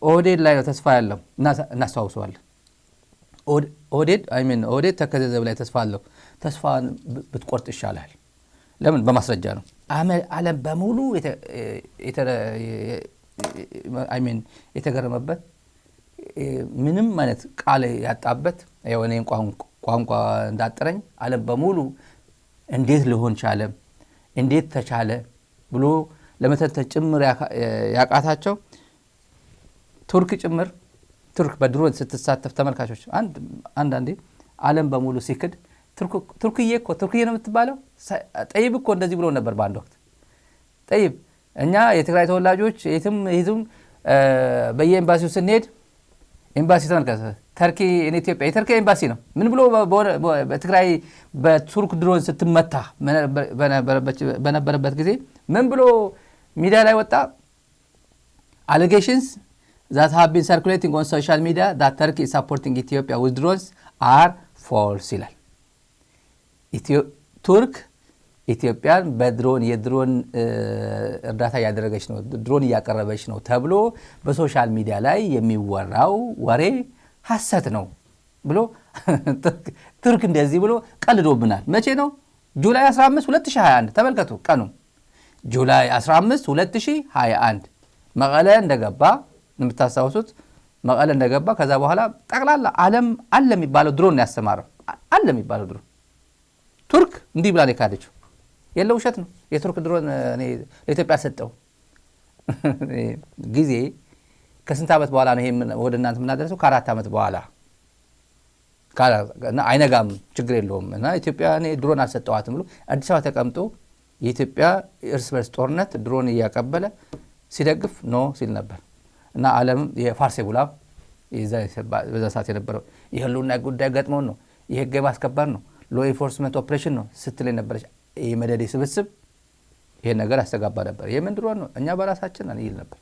ኦህዴድ ላይ ነው ተስፋ ያለው እናስተዋውሰዋለን። ኦህዴድ ተከዜ ዘብ ላይ ተስፋ አለው። ተስፋን ብትቆርጥ ይሻላል። ለምን? በማስረጃ ነው። ዓለም በሙሉ የተገረመበት ምንም አይነት ቃል ያጣበት የኔን ቋንቋ እንዳጠረኝ ዓለም በሙሉ እንዴት ሊሆን ቻለ እንዴት ተቻለ ብሎ ለመተንተን ጭምር ያቃታቸው ቱርክ በድሮን ስትሳተፍ ተመልካቾች አንዳንዴ ዓለም በሙሉ ሲክድ ቱርክዬ ነው የምትባለው። ጠይብ እኮ እንደዚህ ብሎ ነበር በአንድ ወቅት። ጠይብ እኛ የትግራይ ተወላጆች የትም በየኤምባሲው ስንሄድ ኤምባሲ ተመልከተ ተርኪ ኢትዮጵያ የተርኪ ኤምባሲ ነው ምን ብሎ በትግራይ በቱርክ ድሮን ስትመታ በነበረበት ጊዜ ምን ብሎ ሚዲያ ላይ ወጣ? allegations that have been circulating on social media that Turkey is supporting Ethiopia with drones are false ይላል። ቱርክ ኢትዮጵያን የድሮን እርዳታ ያደረገች ነው ድሮን ያቀረበች ነው ተብሎ በሶሻል ሚዲያ ላይ የሚወራው ወሬ ሐሰት ነው ብሎ ቱርክ እንደዚህ ብሎ ቀልዶብናል። መቼ ነው? ጁላይ 15 2021 ተመልከቱ ቀኑ ጁላይ 15 2021 መቀለ እንደገባ የምታስታውሱት መቀለ እንደገባ ከዛ በኋላ ጠቅላላ ዓለም አለ የሚባለው ድሮን ያስተማረው አለ የሚባለው ድሮን ቱርክ እንዲህ ብላ ነው ካደችው። የለው ውሸት ነው። የቱርክ ድሮን እኔ ለኢትዮጵያ ሰጠው ጊዜ ከስንት ዓመት በኋላ ነው ይሄ ወደ እናንተ ምናደርሰው? ከ4 ዓመት በኋላ እና አይነጋም ችግር የለውም እና ኢትዮጵያ እኔ ድሮን አልሰጠዋትም ብሎ አዲስ አበባ ተቀምጦ የኢትዮጵያ እርስ በርስ ጦርነት ድሮን እያቀበለ ሲደግፍ ነው ሲል ነበር። እና ዓለም የፋርሴ ጉላም በዛ ሰዓት የነበረው የህልውና ጉዳይ ገጥሞን ነው የህግ ማስከበር ነው ሎ ኢንፎርስመንት ኦፕሬሽን ነው ስትል የነበረች የመደዴ ስብስብ ይሄን ነገር አስተጋባ ነበር። የምን ድሮን ነው እኛ በራሳችን ይል ነበር።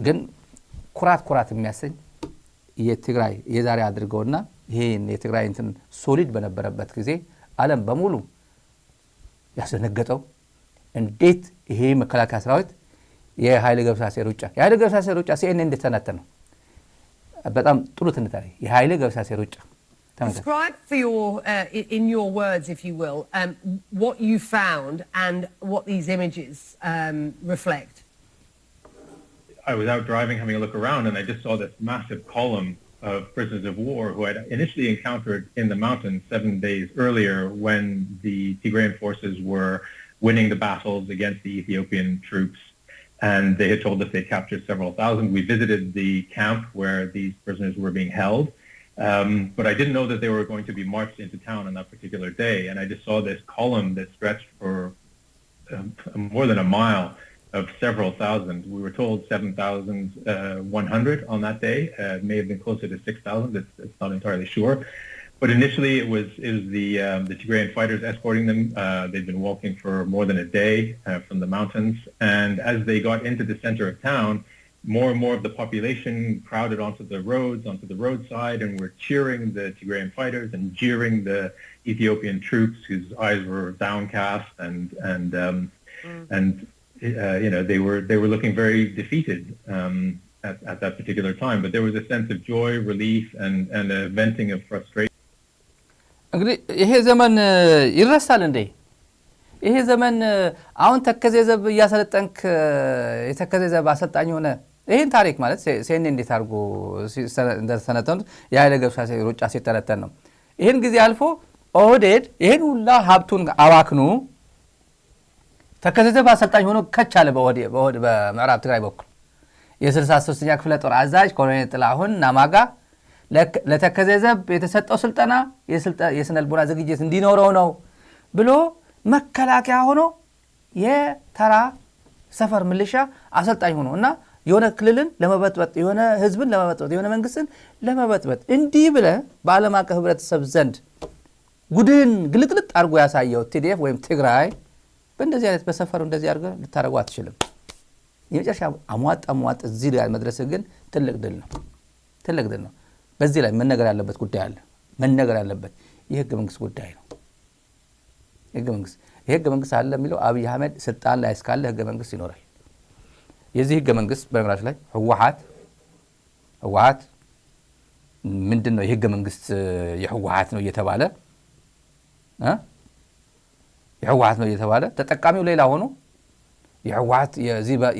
ግን ኩራት የሚያሰኝ የትግራይ የዛሬ አድርገውና ይሄን የትግራይ እንትን ሶሊድ በነበረበት ጊዜ ዓለም በሙሉ ያስደነገጠው እንዴት ይሄ መከላከያ ሰራዊት የኃይለ ገብረስላሴ ሩጫ ሲኤንኤን እንደተነተነው በጣም ጥሩ ትንታኔ የኃይለ ገብረስላሴ ሩጫ Describe for in your words, if you will, what you found and what these images reflect. I was out driving, having a look around, and I just saw this massive column of prisoners of war who had initially encountered in the mountains 7 days earlier when the Tigrayan forces were winning the battles against the Ethiopian troops. And they had told us they captured several thousand. We visited the camp where these prisoners were being held. But I didn't know that they were going to be marched into town on that particular day. And I just saw this column that stretched for more than a mile of several thousand. We were told 7,100 on that day. It may have been closer to 6,000. It's not entirely sure. But initially it was the Tigrayan fighters escorting them. They'd been walking for more than a day from the mountains. And as they got into the center of town, more and more of the population crowded onto the roadside, and were cheering the Tigrayan fighters and jeering the Ethiopian troops whose eyes were downcast and they were looking very defeated at that particular time. But there was a sense of joy, relief, and a venting of frustration. እንግዲህ ይሄ ዘመን ይረሳል እንዴ? ይሄ ዘመን አሁን ተከዜ ዘብ ያሰለጠንክ የተከዜ ዘብ አሰልጣኝ ሆነ ይሄን ታሪክ ማለት ሴኔ እንዴት አድርጎ እንደተነተኑት የኃይለ ገብረስላሴ ሩጫ ሲተነተን ነው። ይሄን ጊዜ አልፎ ኦህዴድ ይሄን ሁላ ሀብቱን አባክኑ ተከዜ ዘብ አሰልጣኝ ሆኖ ከቻለ በምዕራብ ትግራይ በኩል የ63ኛ ክፍለ ጦር አዛዥ ኮሎኔል ጥላሁን ናማጋ ለተከዜ ዘብ የተሰጠው ስልጠና የስነልቦና ዝግጅት እንዲኖረው ነው ብሎ መከላከያ ሆኖ የተራ ሰፈር ምልሻ አሰልጣኝ ሆኖ እና የሆነ ክልልን ለመበጥበጥ የሆነ ህዝብን ለመበጥበጥ የሆነ መንግስትን ለመበጥበጥ እንዲህ ብለ በዓለም አቀፍ ህብረተሰብ ዘንድ ጉድን ግልጥልጥ አድርጎ ያሳየው ቲዲኤፍ ወይም ትግራይ በእንደዚህ አይነት በሰፈሩ እንደዚህ አድርገ ልታረጋው አትችልም። የመጨረሻ አሟጣ እዚህ ላይ መድረስ ግን ትልቅ ድል ነው። በዚህ ላይ መነገር ያለበት ጉዳይ አለ። መነገር ያለበት የህገ መንግስት ጉዳይ ነው። የህገ መንግስት አለ የሚለው አብይ አህመድ ስልጣን ላይ እስካለ ህገ መንግስት ይኖራል። የዚህ ህገ መንግስት በነገራችን ላይ ህወሓት ምንድነው የህገ መንግስት የህወሓት ነው እየተባለ የህወሓት ነው እየተባለ ተጠቃሚው ሌላ ሆኖ የህወሓት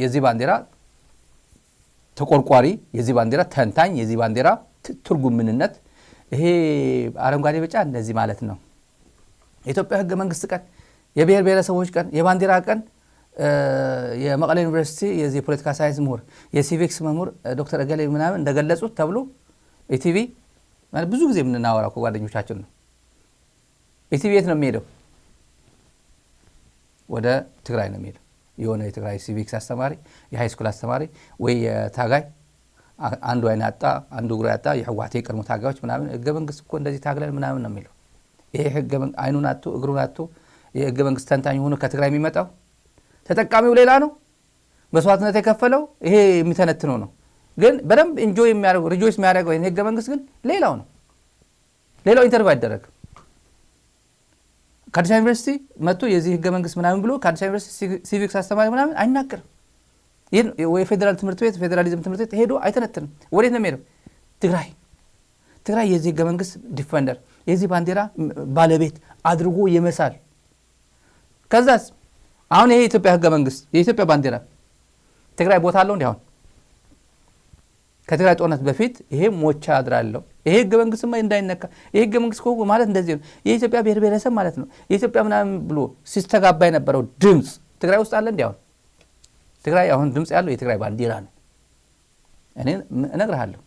የዚህ ባንዲራ ተቆርቋሪ የዚህ ባንዲራ ተንታኝ የዚህ ባንዲራ ትርጉም ምንነት ይሄ አረንጓዴ ቢጫ እንደዚህ ማለት ነው። የኢትዮጵያ ህገ መንግስት ቀን የብሔር ብሔረሰቦች ቀን የባንዲራ ቀን የመቀሌ ዩኒቨርሲቲ የዚህ ፖለቲካ ሳይንስ ምሁር የሲቪክስ መምህር ዶክተር እገሌ ምናምን እንደገለጹት ተብሎ ኢቲቪ ማለት ብዙ ጊዜ የምንናወራው ከጓደኞቻችን ነው። ኢቲቪ የት ነው የሚሄደው? ወደ ትግራይ ነው የሚሄደው። የሆነ የትግራይ ሲቪክስ አስተማሪ የሃይ ስኩል አስተማሪ ወይ ታጋይ አንዱ አይን አጣ አንዱ እግሩ ያጣ የህወሓት የቀድሞ ታጋዮች ምናምን ህገ መንግስት እኮ እንደዚህ ታግለን ምናምን ነው የሚለው። ይሄ ህገ መንግስት አይኑን አጥቶ እግሩን አጥቶ የህገ መንግስት ተንታኝ ሆኖ ከትግራይ የሚመጣው ተጠቃሚው ሌላ ነው። መስዋዕትነት የከፈለው ይሄ የሚተነትነው ነው። ግን በደንብ ኢንጆይ የሚያደርገው ሪጆይስ የሚያደርገው ይሄን ህገ መንግስት ግን ሌላው ነው። ሌላው ኢንተርቪው አይደረግም። ከአዲስ አበባ ዩኒቨርሲቲ መጥቶ የዚህ ህገ መንግስት ምናምን ብሎ ከአዲስ አበባ ዩኒቨርሲቲ ሲቪክስ አስተማሪ ምናምን አይናገርም። ይሄን ወይ ፌደራል ትምህርት ቤት ፌደራሊዝም ትምህርት ቤት ሄዶ አይተነትንም። ወዴት ነው የሚሄደው? ትግራይ የዚህ ህገ መንግስት ዲፌንደር የዚህ ባንዲራ ባለቤት አድርጎ ይመሳል። ከዛስ አሁን ይሄ የኢትዮጵያ ህገ መንግስት የኢትዮጵያ ባንዲራ ትግራይ ቦታ አለው እንዴ? አሁን ከትግራይ ጦርነት በፊት ይሄ ሞቻ አድራለው ይሄ ህገ መንግስትማ እንዳይነካ ይሄ ህገ መንግስት ማለት እንደዚህ ነው የኢትዮጵያ ብሔር ብሔረሰብ ማለት ነው የኢትዮጵያ ምናምን ብሎ ሲስተጋባ የነበረው ድምጽ ትግራይ ውስጥ አለ እንዴ? አሁን ትግራይ አሁን ድምጽ ያለው የትግራይ ባንዲራ ነው። እኔ እነግርሃለሁ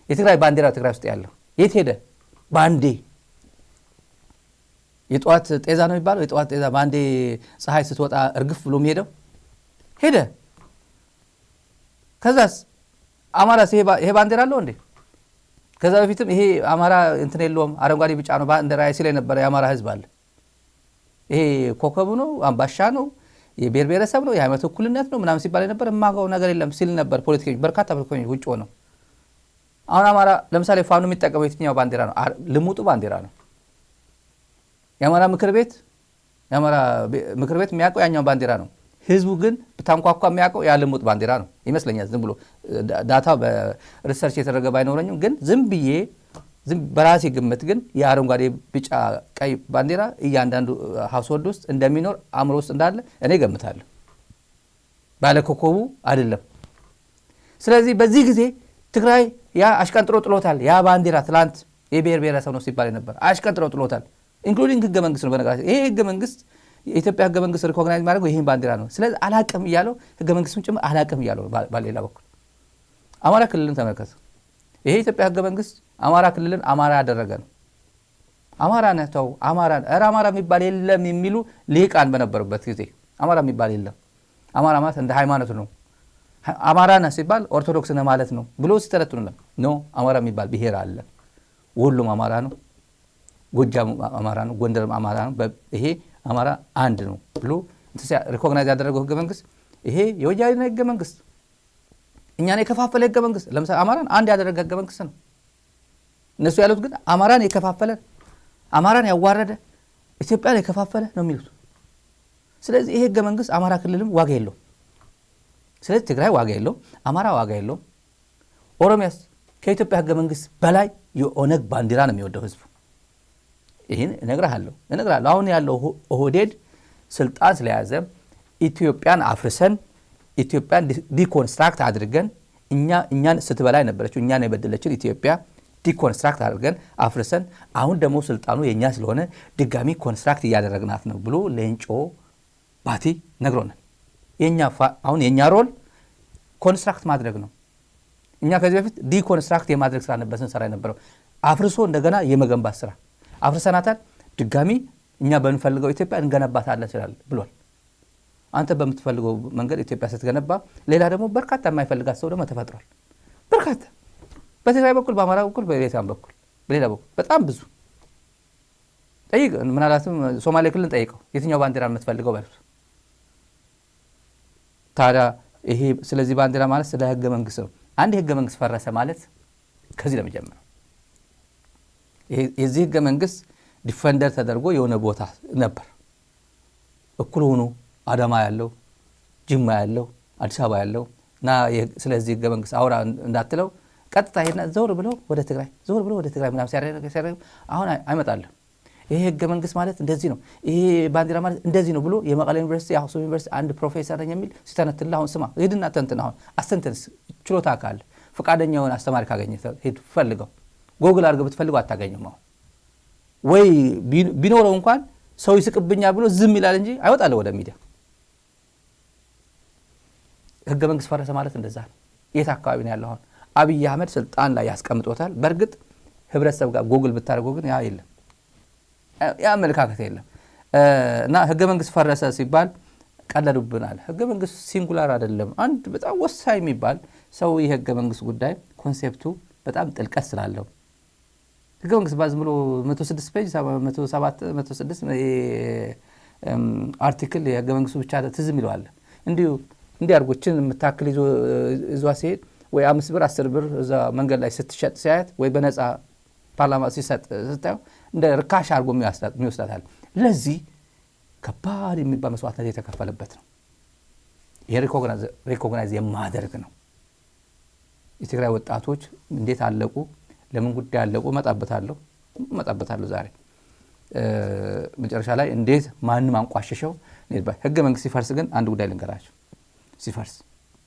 የትግራይ ባንዲራ ትግራይ ውስጥ ያለው የት ሄደ? ባንዴ የጧት ጤዛ ነው የሚባለው የጧት ጤዛ ባንዴ ፀሐይ ስትወጣ እርግፍ ብሎ የሚሄደው ሄደ። ከዛስ አማራስ ይሄ ባንዲራ አለው እንዴ? ከዛ በፊትም ይሄ አማራ እንትን የለውም አረንጓዴ ቢጫ ነው ባንዲራ ሲል ነበር የአማራ ህዝብ አለ። ይሄ ኮከቡ ነው አምባሻ ነው የብሔር ብሔረሰብ ነው የሃይማኖት እኩልነት ነው ምናምን ሲባል ነበር። የማውቀው ነገር የለም ሲል ነበር ፖለቲከኞች በርካታ ፖለቲከኞች ውጭ ሆነው። አሁን አማራ ለምሳሌ ፋኖ የሚጠቀመው የትኛው ባንዲራ ነው? ልሙጡ ባንዲራ ነው። የአማራ ምክር ቤት የሚያውቀው ያኛው ባንዲራ ነው። ህዝቡ ግን በታንኳኳ የሚያውቀው ያ ልሙጥ ባንዲራ ነው ይመስለኛል። ዝም ብሎ ዳታ በሪሰርች የተደረገ ባይኖረኝም ግን ዝም በራሴ ግምት ግን የአረንጓዴ ቢጫ ቀይ ባንዲራ እያንዳንዱ ሀውስሆልድ ውስጥ እንደሚኖር አእምሮ ውስጥ እንዳለ እኔ ገምታለሁ። ባለ ኮከቡ አይደለም። ስለዚህ በዚህ ጊዜ ትግራይ ያ አሽቀንጥሮ ጥሎታል። ያ ባንዲራ ትላንት የብሔር ብሔረሰብ ነው ሲባል ነበር አሽቀንጥሮ ጥሎታል። ኢንክሉዲንግ ህገ መንግስት ነው። በነገራችን ይሄ ህገ መንግስት የኢትዮጵያ ህገ መንግስት ሪኮግናይዝ ማድረግ ይሄን ባንዲራ ነው። ስለዚህ አላቅም እያለው ህገ መንግስቱን ጭምር አላቅም እያለው ባሌላ በኩል አማራ ክልልን ተመልከቱ። ይሄ የኢትዮጵያ ህገ መንግስት አማራ ክልልን አማራ ያደረገ ነው። አማራ ነተው አማራ የሚባል የለም የሚሉ ሊቃን በነበሩበት ጊዜ አማራ የሚባል የለም። አማራ ማለት እንደ ሃይማኖት ነው። አማራ ነህ ሲባል ኦርቶዶክስ ነህ ማለት ነው ብሎ ሲተረቱልን ነው። አማራ የሚባል ብሔር አለ። ሁሉም አማራ ነው። ጎጃም አማራ ነው። ጎንደርም አማራ ነው። ይሄ አማራ አንድ ነው ብሎ ሪኮግናይዝ ያደረገው ህገ መንግስት ይሄ የወያኔ ህገ መንግስት እኛን የከፋፈለ ህገ መንግስት ለምሳሌ አማራን አንድ ያደረገ ህገ መንግስት ነው። እነሱ ያሉት ግን አማራን የከፋፈለ አማራን ያዋረደ ኢትዮጵያን የከፋፈለ ነው የሚሉት። ስለዚህ ይሄ ህገ መንግስት አማራ ክልልም ዋጋ የለውም። ስለዚህ ትግራይ ዋጋ የለውም፣ አማራ ዋጋ የለውም። ኦሮሚያስ ከኢትዮጵያ ህገ መንግስት በላይ የኦነግ ባንዲራ ነው የሚወደው ህዝቡ። ይሄን እነግርሃለሁ። አሁን ያለው ኦህዴድ ስልጣን ስለያዘ ኢትዮጵያን አፍርሰን ኢትዮጵያን ዲኮንስትራክት አድርገን እኛን ስትበላይ ነበረችው እኛን የበደለችን ኢትዮጵያ ዲኮንስትራክት አድርገን አፍርሰን አሁን ደግሞ ስልጣኑ የኛ ስለሆነ ድጋሚ ኮንስትራክት እያደረግናት ነው ብሎ ለእንጮ ባቲ ነግሮናል። አሁን የኛ ሮል ኮንስትራክት ማድረግ ነው። እኛ ከዚህ በፊት ዲኮንስትራክት የማድረግ ስራ ነበር ስንሰራ የነበረው። አፍርሶ እንደገና የመገንባት ስራ አፍርሰናታል። ድጋሚ እኛ በምንፈልገው ኢትዮጵያ እንገነባታለን ስላል ብሏል። አንተ በምትፈልገው መንገድ ኢትዮጵያ ስትገነባ ሌላ ደግሞ በርካታ የማይፈልጋት ሰው ደግሞ ተፈጥሯል። በርካታ በትግራይ በኩል በአማራ በኩል በሌላም በኩል በሌላ በኩል በጣም ብዙ ጠይቅ። ምናልባትም ሶማሌ ክልልን ጠይቀው የትኛው ባንዲራ የምትፈልገው በሉት። ታዲያ ይሄ ስለዚህ ባንዲራ ማለት ስለ ህገ መንግስት ነው። አንድ ህገ መንግስት ፈረሰ ማለት ከዚህ ለመጀመር የዚህ ህገ መንግስት ዲፌንደር ተደርጎ የሆነ ቦታ ነበር እኩል ሆኖ አዳማ ያለው ጅማ ያለው አዲስ አበባ ያለው ና ስለዚህ ህገ መንግስት አውራ እንዳትለው ቀጥታ ሄድና ዘውር ብሎ ወደ ትግራይ ምናምን ሲያደርግ አሁን አይመጣልም። ይሄ ህገ መንግስት ማለት እንደዚህ ነው፣ ይሄ ባንዲራ ማለት እንደዚህ ነው ብሎ የመቀሌ ዩኒቨርሲቲ አክሱም ዩኒቨርሲቲ አንድ ፕሮፌሰር ነኝ የሚል ሲተነትልህ አሁን ስማ ሄድና ተንትን አሁን አስተንተንስ ችሎታ ካለ ፈቃደኛ የሆነ አስተማሪ ካገኘ ሄድ ፈልገው ጎግል አድርገህ ብትፈልገው አታገኘውም። አሁን ወይ ቢኖረው እንኳን ሰው ይስቅብኛል ብሎ ዝም ይላል እንጂ አይወጣልህ ወደ ሚዲያ። ህገ መንግስት ፈረሰ ማለት እንደዛ ነው። የት አካባቢ ነው ያለው? አሁን አብይ አህመድ ስልጣን ላይ ያስቀምጦታል። በእርግጥ ህብረተሰብ ጋር ጎግል ብታደርገው ግን ያ የለም፣ ያ አመለካከት የለም። እና ህገ መንግስት ፈረሰ ሲባል ቀለዱብናል። ህገ መንግስት ሲንጉላር አይደለም። አንድ በጣም ወሳኝ የሚባል ሰው የህገ መንግስት ጉዳይ ኮንሴፕቱ በጣም ጥልቀት ስላለው ህገ መንግስት ባዝም ብሎ 106 ፔጅ 106 አርቲክል የህገ መንግስቱ ብቻ ትዝም ይለዋል። እንዲያርጎችን የምታክል ይዟ ሲሄድ ወይ 5 ብር 10 ብር እዛ መንገድ ላይ ስትሸጥ ሲያየት ወይ በነፃ ፓርላማ ሲሰጥ ስታየው እንደ ርካሽ አድርጎ የሚወስዳታል። ለዚህ ከባድ የሚባል መስዋዕትነት የተከፈለበት ነው። ይሄ ሪኮግናይዝ የማደርግ ነው። የትግራይ ወጣቶች እንዴት አለቁ፣ ለምን ጉዳይ አለቁ መጣበታለሁ ዛሬ መጨረሻ ላይ እንዴት ማንም አንቋሸሸው። ህገ መንግስት ሲፈርስ ግን አንድ ጉዳይ ልንገራችሁ። ሲፈርስ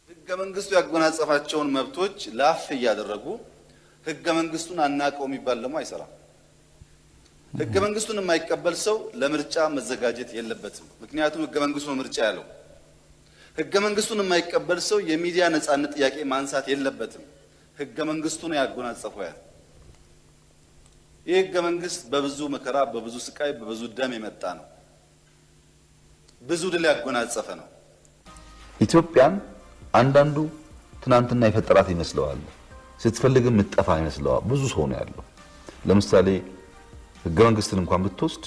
ህገ መንግስቱ ያጎናጸፋቸውን መብቶች ላፍ እያደረጉ ህገ መንግስቱን አናቀው የሚባል ደግሞ አይሰራም። ህገ መንግስቱን የማይቀበል ሰው ለምርጫ መዘጋጀት የለበትም። ምክንያቱም ህገ መንግስቱ ነው ምርጫ ያለው። ህገ መንግስቱን የማይቀበል ሰው የሚዲያ ነጻነት ጥያቄ ማንሳት የለበትም። ህገ መንግስቱ ነው ያጎናጸፈው ያለው። ይህ ህገ መንግስት በብዙ መከራ፣ በብዙ ስቃይ፣ በብዙ ደም የመጣ ነው። ብዙ ድል ያጎናጸፈ ነው። ኢትዮጵያን አንዳንዱ ትናንትና የፈጠራት ይመስለዋል፣ ስትፈልግም ምትጠፋ ይመስለዋል። ብዙ ሰው ነው ያለው። ለምሳሌ ህገ መንግስትን እንኳን ብትወስድ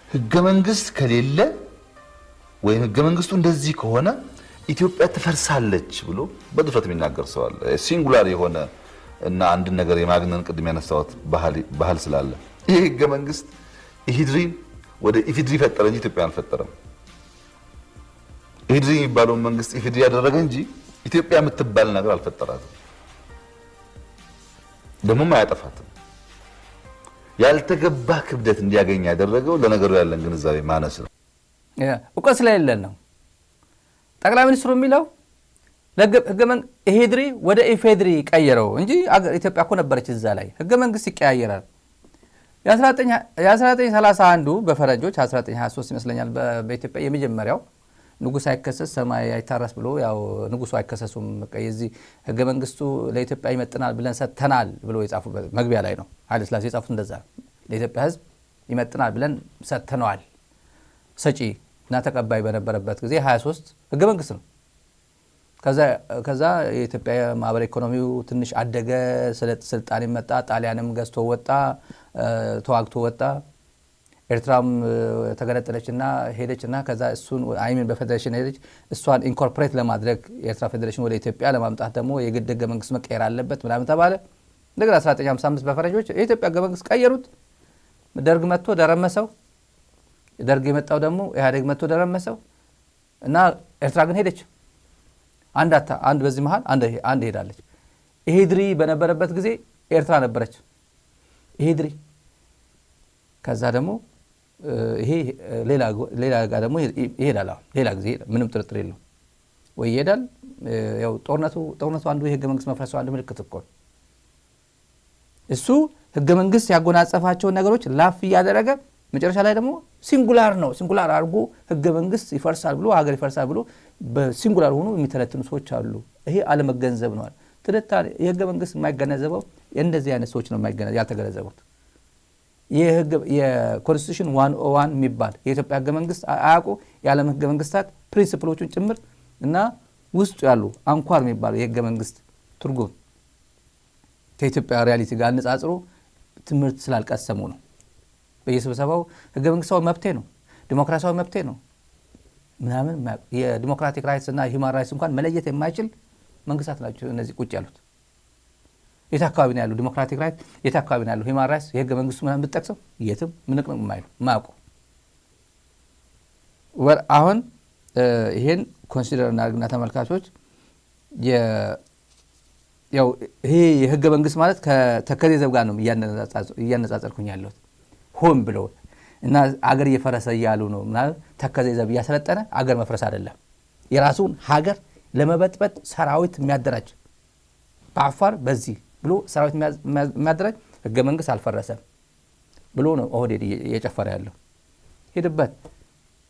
ህገ መንግስት ከሌለ ወይም ህገ መንግስቱ እንደዚህ ከሆነ ኢትዮጵያ ትፈርሳለች ብሎ በድፍረት የሚናገር ሰው አለ። ሲንጉላር የሆነ እና አንድ ነገር የማግነን ቅድም ያነሳሁት ባህል ስላለ ይሄ ህገ መንግስት ኢሂድሪን ወደ ኢፊድሪ ፈጠረ እንጂ ኢትዮጵያ አልፈጠረም። ኢሂድሪ የሚባለውን መንግስት ኢፊድሪ ያደረገ እንጂ ኢትዮጵያ የምትባል ነገር አልፈጠራትም፣ ደግሞም አያጠፋትም። ያልተገባ ክብደት እንዲያገኝ ያደረገው ለነገሩ ያለን ግንዛቤ ማነስ ነው። እውቀት ስለሌለን ነው። ጠቅላይ ሚኒስትሩ የሚለው ህገ መንግስት ኢሂድሪ ወደ ኢፌድሪ ቀየረው እንጂ ኢትዮጵያ እኮ ነበረች እዛ ላይ። ህገ መንግስት ይቀያየራል። የ1931 በፈረንጆች 1923 ይመስለኛል በኢትዮጵያ የመጀመሪያው ንጉስ አይከሰስ ሰማይ አይታረስ ብሎ ያው ንጉሱ አይከሰሱም የዚህ ህገ መንግስቱ ለኢትዮጵያ ይመጥናል ብለን ሰጥተናል ብሎ የጻፉበት መግቢያ ላይ ነው። ኃይለ ሥላሴ የጻፉት እንደዛ ለኢትዮጵያ ህዝብ ይመጥናል ብለን ሰጥተናል። ሰጪ እና ተቀባይ በነበረበት ጊዜ 23 ህገ መንግስት ነው። ከዛ የኢትዮጵያ ማህበራዊ ኢኮኖሚው ትንሽ አደገ፣ ስልጣን መጣ፣ ጣሊያንም ገዝቶ ወጣ፣ ተዋግቶ ወጣ። ኤርትራም ተገነጠለችና ሄደችና ከዛ እሱን አይሚን በፌዴሬሽን ሄደች። እሷን ኢንኮርፖሬት ለማድረግ የኤርትራ ፌዴሬሽን ወደ ኢትዮጵያ ለማምጣት ደግሞ የግድ ህገ መንግስት መቀየር አለበት ምናምን ተባለ። እንደገና 1955 በፈረንጆች የኢትዮጵያ ህገ መንግስት ቀየሩት። ደርግ መጥቶ ደረመሰው። ደርግ የመጣው ደግሞ ኢህአዴግ መጥቶ ደረመሰው እና ኤርትራ ግን ሄደች። አንድ በዚህ መሃል አንድ ሄዳለች። ኢሂድሪ በነበረበት ጊዜ ኤርትራ ነበረች ኢሂድሪ። ከዛ ደግሞ ይሄ ሌላ ጋር ደግሞ ይሄዳል። አሁን ሌላ ጊዜ ምንም ጥርጥር የለው ወይ ይሄዳል። ያው ጦርነቱ አንዱ የህገ መንግስት መፍረሱ አንዱ ምልክት እኮ እሱ ህገ መንግስት ያጎናጸፋቸውን ነገሮች ላፍ እያደረገ መጨረሻ ላይ ደግሞ ሲንጉላር አድርጎ ህገ መንግስት ይፈርሳል ብሎ ሀገር ይፈርሳል ብሎ በሲንጉላር ሆኖ የሚተነትኑ ሰዎች አሉ። ይሄ አለመገንዘብ ነው። ትንታኔ የህገ መንግስት የማይገነዘበው እንደዚህ አይነት ሰዎች ነው ያልተገነዘቡት። የኮንስቲቱሽን 101 የሚባል የኢትዮጵያ ህገ መንግስት አያውቁ የዓለም ህገ መንግስታት ፕሪንሲፕሎቹን ጭምር እና ውስጡ ያሉ አንኳር የሚባሉ የህገ መንግስት ትርጉም ከኢትዮጵያ ሪያሊቲ ጋር አነጻጽሮ ትምህርት ስላልቀሰሙ ነው። በየስብሰባው ህገ መንግስታዊ መብቴ ነው፣ ዲሞክራሲያዊ መብቴ ነው ምናምን የዲሞክራቲክ ራይትስ እና ሂውማን ራይትስ እንኳን መለየት የማይችል መንግስታት ናቸው እነዚህ ቁጭ ያሉት። የት አካባቢ ነው ያለው ዲሞክራቲክ ራይት? የት አካባቢ ነው ያለው ሂውማን ራይትስ? የህገ መንግስቱ ምናምን ብትጠቅሰው የትም ምንቅንቅ የማያውቁ። አሁን ይሄን ኮንሲደር እናድርግና ተመልካቾች ያው ይሄ የህገ መንግስት ማለት ከተከዜ ዘብ ጋር ነው እያነጻጸርኩኝ ያለሁት ሆን ብሎ እና አገር እየፈረሰ እያሉ ነው ማለት ተከዜ ዘብ እያሰለጠነ አገር መፍረስ አይደለም የራሱን ሀገር ለመበጥበጥ ሰራዊት የሚያደራጅ በአፋር በዚህ ብሎ ሰራዊት የሚያደራጅ ህገ መንግስት አልፈረሰም ብሎ ነው ኦህዴድ እየጨፈረ ያለው ሄድበት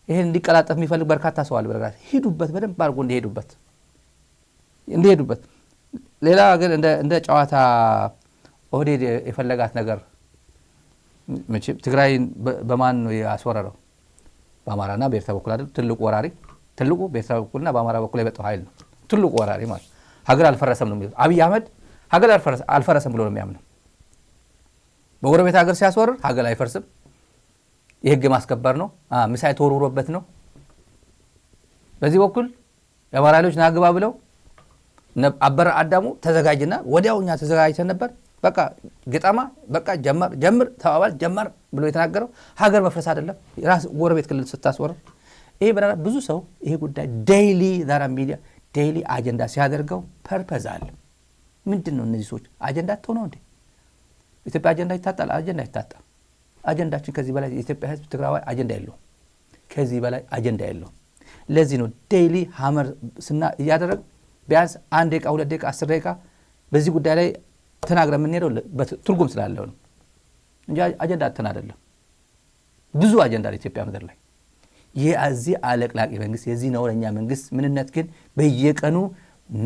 ይሄን እንዲቀላጠፍ የሚፈልግ በርካታ ሰው አለ በረጋት ሄዱበት በደንብ አድርጎ እንዲሄዱበት ሌላ ግን እንደ ጨዋታ ኦህዴድ የፈለጋት ነገር መቼም ትግራይ በማን ነው ያስወረረው በአማራና በኤርትራ በኩል አይደል ትልቁ በኤርትራ በኩልና በአማራ በኩል የመጣው ኃይል ነው ትልቁ ወራሪ ማለት ሀገር አልፈረሰም ነው የሚለው አብይ አህመድ ሀገር አልፈረሰም ብሎ ነው የሚያምነው በጎረቤት ሀገር ሲያስወርር ሀገር አይፈርስም የህግ ማስከበር ነው ሚሳኤል ተወርውሮበት ነው በዚህ በኩል የአማራ ኃይሎች ናግባ ብለው አበረ አዳሙ ተዘጋጅና ወዲያውኛ ተዘጋጅተን ነበር በቃ ግጣማ በቃ ጀምር ተባባል ጀመር ብሎ የተናገረው ሀገር መፍረስ አይደለም ራስ ጎረቤት ክልል ስታስወርር ይሄ በራራ ብዙ ሰው ይሄ ጉዳይ ዴይሊ ዛራ ሚዲያ ዴይሊ አጀንዳ ሲያደርገው ፐርፐዝ አለ ምንድነው እነዚህ ሰዎች አጀንዳ ተሆነው እንዴ ኢትዮጵያ አጀንዳ ይታጣል አጀንዳችን ከዚህ በላይ የኢትዮጵያ ህዝብ ትግራዋይ አጀንዳ የለው ከዚህ በላይ አጀንዳ የለው ለዚህ ነው ዴይሊ ሃመር ስና ያደረግ ቢያንስ 1 ደቂቃ 2 ደቂቃ 10 ደቂቃ በዚህ ጉዳይ ላይ ተናግረ ምን ሄደው በትርጉም ስላለው ነው እንጂ አጀንዳ ተና አይደለም ብዙ አጀንዳ ለኢትዮጵያ ምድር ላይ የዚህ አለቅላቂ መንግስት የዚህ ነውረኛ መንግስት ምንነት ግን በየቀኑ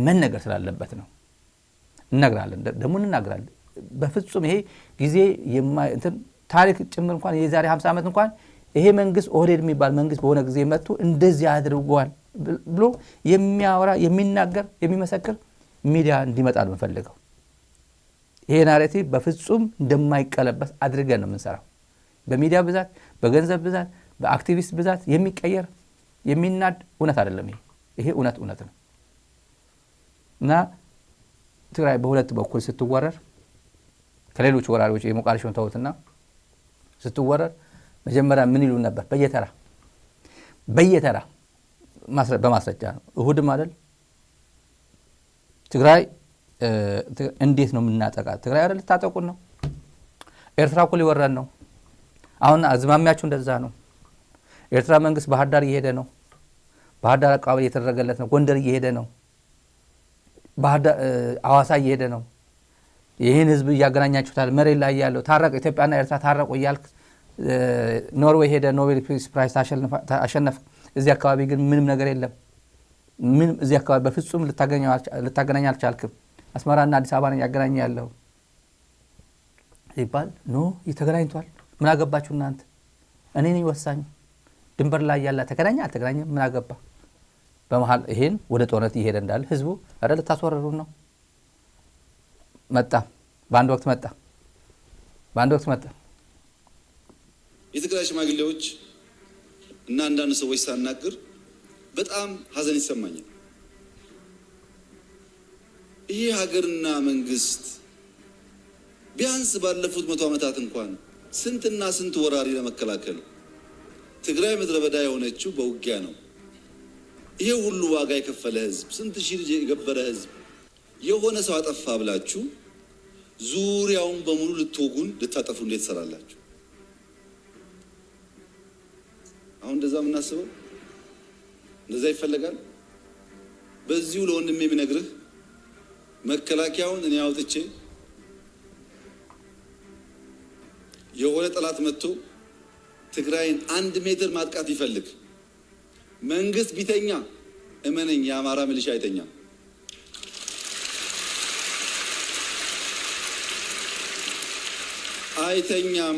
መነገር ስላለበት ነው እንነግራለን ደግሞ እንናገራለን በፍጹም ይሄ ጊዜ ታሪክ ጭምር እንኳን የዛሬ 50 ዓመት እንኳን ይሄ መንግስት ኦህዴድ የሚባል መንግስት በሆነ ጊዜ መጥቶ እንደዚህ አድርጓል ብሎ የሚያወራ የሚናገር የሚመሰክር ሚዲያ እንዲመጣ ነው የምፈልገው ይሄ ናሬቲቭ በፍጹም እንደማይቀለበስ አድርገን ነው የምንሰራው በሚዲያ ብዛት በገንዘብ ብዛት በአክቲቪስት ብዛት የሚቀየር የሚናድ እውነት አይደለም ይሄ እውነት ነው እና ትግራይ በሁለት በኩል ስትወረር ከሌሎች ወራሪዎች የሞቃዲሾን ተውትና ስትወረር መጀመሪያ ምን ይሉ ነበር በየተራ በማስረጃ ነው እሁድም አይደል ትግራይ እንዴት ነው የምናጠቃት ትግራይ አይደል ታጠቁን ነው ኤርትራ እኮ ሊወረን ነው አሁን አዝማሚያቸው እንደዛ ነው ኤርትራ መንግስት ባህር ዳር እየሄደ ነው ባህር ዳር አካባቢ እየተደረገለት ነው ጎንደር እየሄደ ነው ባህር ዳር አዋሳ እየሄደ ነው ይሄን ህዝብ ያገናኛችሁታል መሬት ላይ ያለው ታረቀ ኢትዮጵያና ኤርትራ ታረቁ ይያልክ ኖርዌይ ሄደ ኖቤል ፒስ ፕራይስ አሸነፍ እዚህ አካባቢ ግን ምንም ነገር የለም ምንም እዚህ አካባቢ በፍጹም ልታገናኝ አልቻልክም አስመራና አዲስ አበባን ያገናኝ ያለው ይባል ይተገናኝቷል ምን አገባችሁ እናንተ እኔ ነኝ ወሳኝ ድንበር ላይ ያለ ተገናኛ አልተገናኘ ምን አገባ በመሃል ይሄን ወደ ጦርነት ይሄድ እንዳለ ህዝቡ አይደል ታስወረሩ ነው መጣ በአንድ ወቅት መጣ የትግራይ ሽማግሌዎች እና አንዳንድ ሰዎች ሳናግር በጣም ሀዘን ይሰማኛል ይሄ ሀገርና መንግስት ቢያንስ ባለፉት 100 ዓመታት እንኳን ስንትና ስንት ወራሪ ለመከላከል ትግራይ ምድረ በዳ የሆነችው በውጊያ ነው ይሄ ሁሉ ዋጋ የከፈለ ህዝብ ስንት ሺህ ልጅ የገበረ ህዝብ የሆነ ሰው አጠፋ ብላችሁ ዙሪያውን በሙሉ ልታጠፉ እንዴት ሰራላችሁ አሁን እንደዛ ምናስበው እንደዛ ይፈልጋል በዚሁ ለወንድሜ ቢነግርህ መከላከያውን እኔ አውጥቼ የሆነ ጠላት መጥቶ ትግራይን 1 ሜትር ማጥቃት ይፈልግ መንግስት ቢተኛ እመነኝ የአማራ ሚሊሻ አይተኛም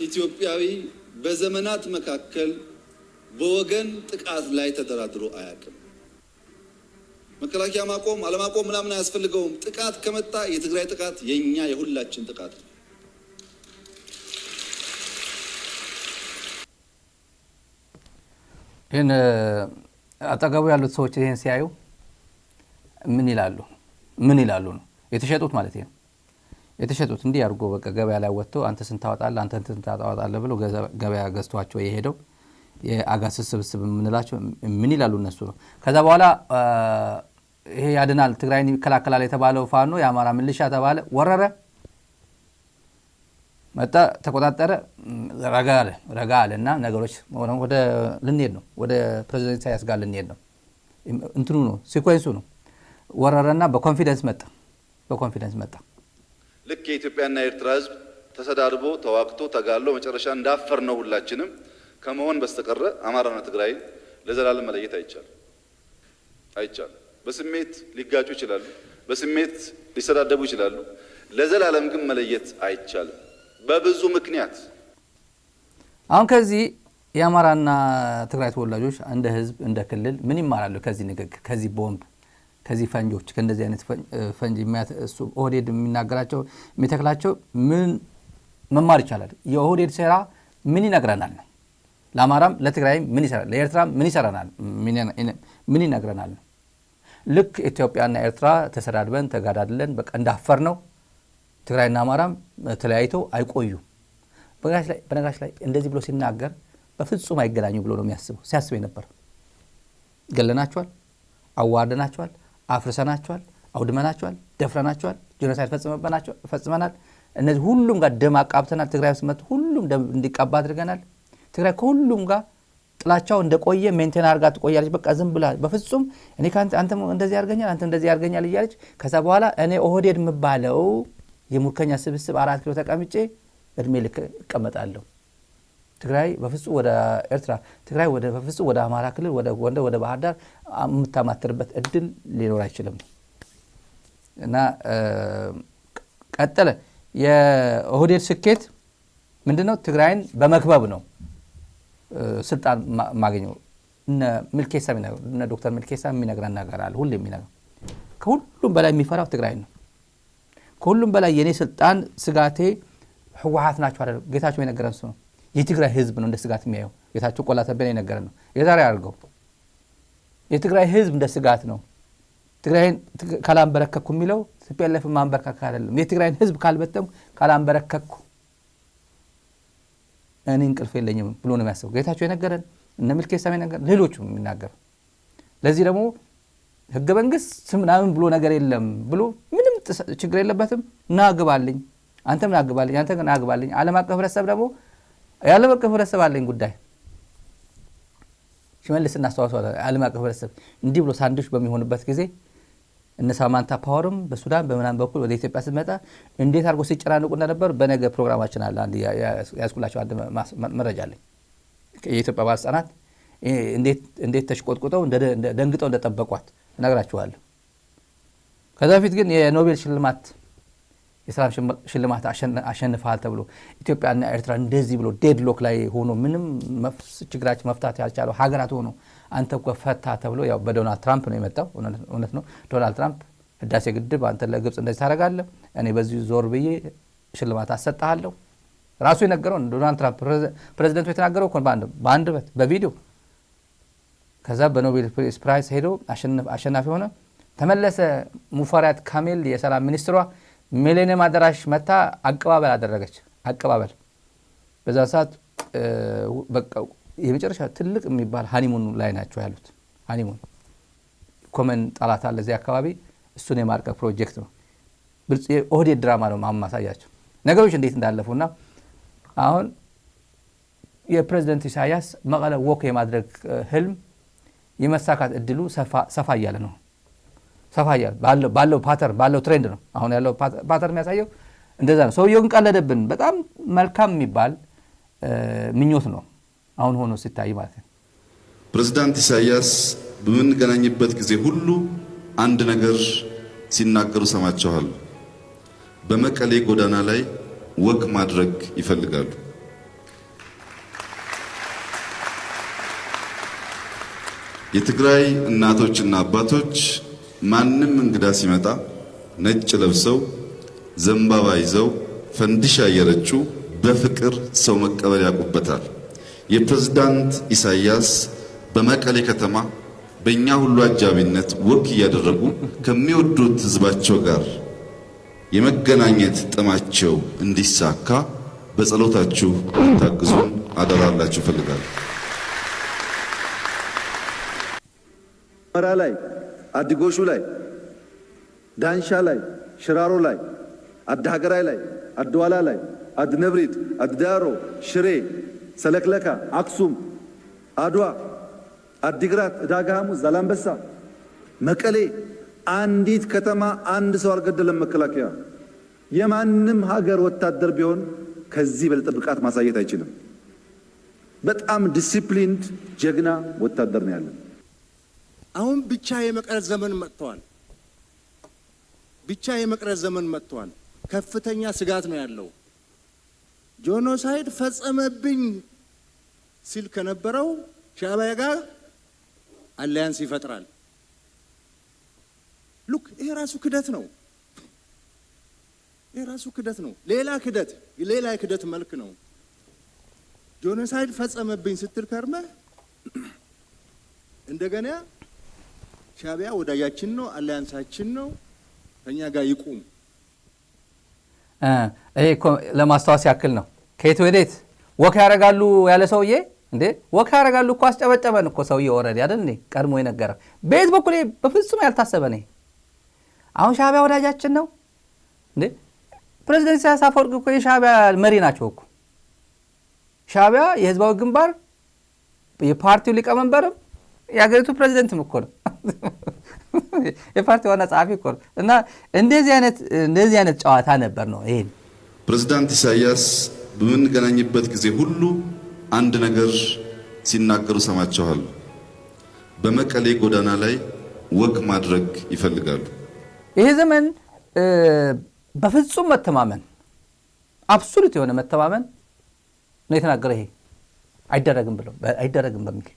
ኢትዮጵያዊ በዘመናት መካከል በወገን ጥቃት ላይ ተደራድሮ አያውቅም መከላከያ ማቆም አለማቆም ምናምን አያስፈልገውም ጥቃት ከመጣ የትግራይ ጥቃት የኛ የሁላችን ጥቃት ነው ይሄን አጠገቡ ያሉት ሰዎች ይሄን ሲያዩ ምን ይላሉ ነው የተሸጡት ማለት ነው የተሸጡት እንዲህ አድርጎ በቃ ገበያ ላይ ወጥቶ አንተ ስንት ታወጣለህ አንተ ስንት ታወጣለህ ብሎ ገበያ ገዝቷቸው የሄደው የአጋስ ስብስብ ምንላቸው ምን ይላሉ እነሱ ነው ከዛ በኋላ ይሄ ያድናል ትግራይን ይከላከላል የተባለው ፋኖ የአማራ ሚሊሻ ተባለ ወረረ መጣ ተቆጣጠረ ረጋ አለና ነገሮች ወደ ልንሄድ ነው ወደ ፕሬዝዳንት ኢሳያስ ጋር ልንሄድ ነው እንትኑ ነው ሲኩዌንሱ ነው ወረረና በኮንፊደንስ መጣ ልክ የኢትዮጵያና የኤርትራ ህዝብ ተሰዳድቦ ተዋክቶ ተጋሎ መጨረሻ እንዳፈር ነው ሁላችንም ከመሆን በስተቀረ አማራና ትግራይ ለዘላለም መለየት አይቻልም በስሜት ሊጋጩ ይችላሉ በስሜት ሊሰዳደቡ ይችላሉ ለዘላለም ግን መለየት አይቻልም በብዙ ምክንያት አሁን ከዚህ የአማራና ትግራይ ተወላጆች እንደ ህዝብ እንደ ክልል ምን ይማራሉ ከዚህ ንግግር ከዚህ ቦምብ ከዚህ ፈንጆች ከእንደዚህ አይነት ፈንጅ የሚያሱ ኦህዴድ የሚናገራቸው የሚተክላቸው ምን መማር ይቻላል የኦህዴድ ሴራ ምን ይነግረናል ለአማራም ለትግራይም ምን ይሰራል ለኤርትራም ምን ይሰራናል ምን ይነግረናል ልክ ኢትዮጵያና ኤርትራ ተሰዳድበን ተጋዳድለን በቃ እንዳፈር ነው ትግራይና አማራም ተለያይተው አይቆዩ በነጋሽ ላይ እንደዚህ ብሎ ሲናገር በፍጹም አይገናኙ ብሎ ነው የሚያስበው ሲያስብ ነበር ገለናቸዋል አዋርደናቸዋል አፍርሰናቸዋል አውድመናቸዋል ደፍረናቸዋል ጄኖሳይድ ፈጽመናል እነዚህ ሁሉም ጋር ደም አቃብተናል ትግራይ ውስጥ መጥ ሁሉም ደም እንዲቀባ አድርገናል ትግራይ ከሁሉም ጋር ጥላቻው እንደቆየ ሜንቴን አርጋ ትቆያለች በቃ ዝም ብላ በፍጹም እኔ አንተ እንደዚህ ያርገኛል አንተ እንደዚህ ያርገኛል እያለች ከዛ በኋላ እኔ ኦህዴድ ምባለው የሙርከኛ ስብስብ 4 ኪሎ ተቀምጬ እድሜ ልክ እቀመጣለሁ ትግራይ በፍጹም ወደ ኤርትራ ትግራይ በፍጹም ወደ አማራ ክልል ወደ ጎንደር ወደ ባህር ዳር የምታማትርበት እድል ሊኖር አይችልም እና ቀጠለ የኦህዴድ ስኬት ምንድነው ትግራይን በመክበብ ነው ስልጣን ማግኘው እነ ሚልኬሳ እነ ዶክተር ሚልኬሳ የሚነግረን ነገር አለ ሁሉ የሚነግረው ከሁሉም በላይ የሚፈራው ትግራይ ነው ከሁሉም በላይ የኔ ስልጣን ስጋቴ ህወሓት ናቸው አይደል ጌታቸው የነገረን ነው የትግራይ ህዝብ ነው እንደ ስጋት የሚያየው ጌታቸው ቆላተበኔ የነገረን ነው የዛሬ አርገው የትግራይ ህዝብ እንደ ስጋት ነው ትግራይን ካላንበረከኩ የሚለው ሲፒኤልኤፍ ማንበረከክ አይደለም የትግራይን ህዝብ ካልበተም ካላንበረከኩ እኔ እንቅልፍ የለኝም ብሎ ነው የሚያስበው ጌታቸው የነገረን እነ ሚልኬሳ የነገረን ሌሎችም የሚናገሩ ለዚህ ደግሞ ህገ መንግስት ምናምን ብሎ ነገር የለም ብሎ ምንም ችግር የለበትም ናግባልኝ አንተም ናግባልኝ አንተ ናግባልኝ ዓለም አቀፍ ህብረተሰብ ደግሞ ዓለም አቀፍ ህብረተሰብ አለኝ ጉዳይ ሽመልስና አስተዋጽኦ ዓለም አቀፍ ህብረተሰብ እንዲህ ብሎ ሳንዱች በሚሆንበት ጊዜ እነ ሳማንታ ፓወርም በሱዳን በመናን በኩል ወደ ኢትዮጵያ ስትመጣ እንዴት አርጎ ሲጨራነቁ እንደነበር በነገ ፕሮግራማችን አለ አንድ ያስኩላቸው አንድ መረጃ አለኝ የኢትዮጵያ ባለስልጣናት እንዴት ተሽቆጥቁጠው ደንግጠው እንደጠበቋት እነግራችኋለሁ ከዛ በፊት ግን የኖቤል ሽልማት የሰላም ሽልማት አሸንፈዋል ተብሎ ኢትዮጵያና ኤርትራ እንደዚህ ብሎ ዴድሎክ ላይ ሆኖ ምንም ችግራቸው መፍታት ያልቻለው ሀገራት ሆኖ አንተ እኮ ፈታ ተብሎ ያው በዶናልድ ትራምፕ ነው የመጣው እውነት ነው ዶናልድ ትራምፕ ህዳሴ ግድብ አንተ ለግብጽ እንደዚህ ታረጋለህ እኔ በዚህ ዞር ብዬ ሽልማት አሰጣለሁ ራሱ የነገረው ዶናልድ ትራምፕ ፕሬዝዳንቱ የተናገረው እኮ በአንድ በቪዲዮ ከዛ በኖቤል ፕራይስ ሄዶ አሸናፊ ሆነ ተመለሰ ሙፈሪያት ካሚል የሰላም ሚኒስትሯ ሚሊኒየም አዳራሽ መታ አቀባበል አደረገች አቀባበል በዛ ሰዓት በቃ የመጨረሻ ትልቅ የሚባል ሃኒሙን ላይ ናቸው ያሉት ሃኒሙን ኮመን ጣላት አለ እዚህ አካባቢ እሱን የማርቀቅ ፕሮጀክት ነው ብልጽ ኦህዴድ ድራማ ነው ማማሳያቸው ነገሮች እንዴት እንዳለፉና አሁን የፕሬዝዳንት ኢሳያስ መቀለ ወክ የማድረግ ህልም የመሳካት እድሉ ሰፋ ያለ ነው ሰፋ ያለ ባለው ፓተር ባለው ትሬንድ ነው አሁን ያለው ፓተር የሚያሳየው እንደዛ ነው ሰውየው ግን ቀለደብን በጣም መልካም የሚባል ምኞት ነው አሁን ሆኖ ሲታይ ማለት ነው ፕሬዝዳንት ኢሳያስ በምንገናኝበት ጊዜ ሁሉ አንድ ነገር ሲናገሩ ሰማቸዋል በመቀሌ ጎዳና ላይ ወክ ማድረግ ይፈልጋሉ የትግራይ እናቶችና አባቶች ማንም እንግዳ ሲመጣ ነጭ ለብሰው ዘንባባ ይዘው ፈንዲሻ እየረጩ በፍቅር ሰው መቀበል ያውቁበታል የፕሬዝዳንት ኢሳያስ በመቀሌ ከተማ በእኛ ሁሉ አጃቢነት ወክ እያደረጉ ከሚወዱት ህዝባቸው ጋር የመገናኘት ጥማቸው እንዲሳካ በጸሎታችሁ ታግዙን አደራላችሁ ፈልጋለሁ መራ ላይ አዲጎሹ ላይ፣ ዳንሻ ላይ፣ ሽራሮ ላይ፣ አዳሀገራይ ላይ፣ አድዋላ ላይ፣ አድነብሪት፣ አድዳሮ፣ ሽሬ፣ ሰለክለካ፣ አክሱም፣ አድዋ፣ አዲግራት፣ ዕዳጋ ሐሙስ፣ ዛላምበሳ፣ መቀሌ አንዲት ከተማ አንድ ሰው አልገደለም መከላከያ። የማንም ሀገር ወታደር ቢሆን ከዚህ በለጠ ብቃት ማሳየት አይችልም። በጣም ዲሲፕሊንድ ጀግና ወታደር ነው ያለን። አሁን ብቻ የመቅረት ዘመን መጥቷል። ብቻ የመቅረት ዘመን መጥቷል። ከፍተኛ ስጋት ነው ያለው። ጄኖሳይድ ፈጸመብኝ ሲል ከነበረው ሻዕቢያ ጋር አሊያንስ ይፈጥራል። ሉክ ይሄ ራሱ ክደት ነው። ይሄ ራሱ ክደት ነው። ሌላ የክደት መልክ ነው። ጄኖሳይድ ፈጸመብኝ ስትል ከርመህ እንደገና ሻዕቢያ ወዳጃችን ነው፣ አሊያንሳችን ነው፣ ከኛ ጋር ይቁም። ይሄ ለማስታወስ ያክል ነው። ከየት ወዴት ወክ ያደርጋሉ ያለ ሰውዬ እንዴ ወክ ያደርጋሉ እኮ አስጨበጨበን እኮ ሰውዬ ወረድ አይደል እንዴ ቀድሞ የነገረ በየት በኩል በፍጹም ያልታሰበ ነው። አሁን ሻዕቢያ ወዳጃችን ነው እንዴ? ፕሬዝዳንት ኢሳያስ አፈወርቂ እኮ የሻዕቢያ መሪ ናቸው እኮ። ሻዕቢያ የህዝባዊ ግንባር የፓርቲው ሊቀመንበርም የሀገሪቱ ፕሬዝዳንትም እኮ ነው። የፓርቲው ዋና ጸሐፊ እኮ ነው። እና እንደዚህ አይነት ጨዋታ ነበር ነው ይሄ። ፕሬዝዳንት ኢሳያስ በምንገናኝበት ጊዜ ሁሉ አንድ ነገር ሲናገሩ ሰማቸዋል። በመቀሌ ጎዳና ላይ ወክ ማድረግ ይፈልጋሉ። ይሄ ዘመን በፍጹም መተማመን አብሶሉት የሆነ መተማመን ነው የተናገረ። ይሄ አይደረግም ብለው አይደረግም በሚል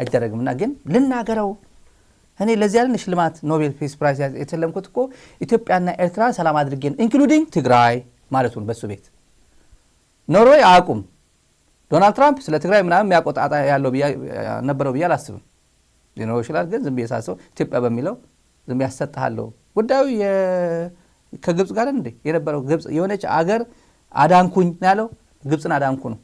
አይደረግምና ግን ልናገረው እኔ ለዚህ አይነት ሽልማት ኖቤል ፒስ ፕራይዝ የተለምኩት እኮ ኢትዮጵያና ኤርትራ ሰላም አድርገን ኢንክሉዲንግ ትግራይ ማለቱን በሱ ቤት ኖርዌይ አቁም ዶናልድ ትራምፕ ስለ ትግራይ ምናምን የሚያቆጣጣ ያለው ነበረው ብዬ አላስብም። ሊኖር ይችላል ግን ዝም ብዬ ሳስበው ኢትዮጵያ በሚለው ዝም ያሰጣሃለው ጉዳዩ ከግብጽ ጋር እንደ የነበረው ግብጽ የሆነች አገር አዳንኩኝ ያለው ግብጽን አዳንኩ ነው።